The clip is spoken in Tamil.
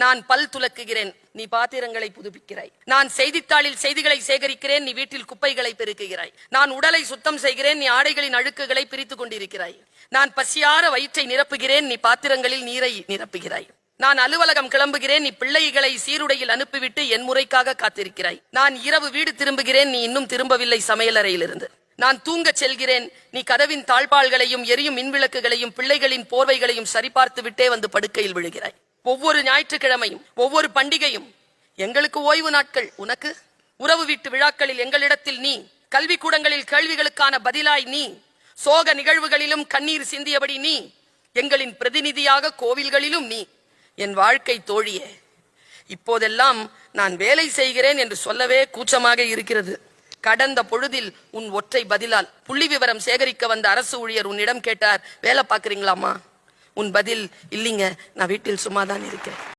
நான் பல் துலக்குகிறேன், நீ பாத்திரங்களை புதுப்பிக்கிறாய். நான் செய்தித்தாளில் செய்திகளை சேகரிக்கிறேன், நீ வீட்டில் குப்பைகளை பெருக்குகிறாய். நான் உடலை சுத்தம் செய்கிறேன், நீ ஆடைகளின் அழுக்குகளை பிரித்துக் கொண்டிருக்கிறாய். நான் பசியார வயிற்றை நிரப்புகிறேன், நீ பாத்திரங்களில் நீரை நிரப்புகிறாய். நான் அலுவலகம் கிளம்புகிறேன், நீ பிள்ளைகளை சீருடையில் அனுப்பிவிட்டு என் முறைக்காக காத்திருக்கிறாய். நான் இரவு வீடு திரும்புகிறேன், நீ இன்னும் திரும்பவில்லை சமையலறையிலிருந்து. நான் தூங்கச் செல்கிறேன், நீ கதவின் தாழ்பாள்களையும் எரியும் மின்விளக்குகளையும் பிள்ளைகளின் போர்வைகளையும் சரிபார்த்து விட்டே வந்து படுக்கையில் விழுகிறாய். ஒவ்வொரு ஞாயிற்றுக்கிழமையும் ஒவ்வொரு பண்டிகையும் எங்களுக்கு ஓய்வு நாட்கள், உனக்கு உறவு வீட்டு விழாக்களில் எங்களிடத்தில் நீ, கல்வி கூடங்களில் கேள்விகளுக்கான பதிலாய் நீ, சோக நிகழ்வுகளிலும் கண்ணீர் சிந்தியபடி நீ, எங்களின் பிரதிநிதியாக கோவில்களிலும் நீ. என் வாழ்க்கை தோழியே, இப்போதெல்லாம் நான் வேலை செய்கிறேன் என்று சொல்லவே கூச்சமாக இருக்கிறது. கடந்த பொழுதில் உன் ஒற்றை பதிலால் புள்ளி விவரம் சேகரிக்க வந்த அரசு ஊழியர் உன்னிடம் கேட்டார், வேலை பார்க்கறீங்களாமா? உன் பதில், இல்லைங்க, நான் வீட்டில் சும்மாதான் இருக்கேன்.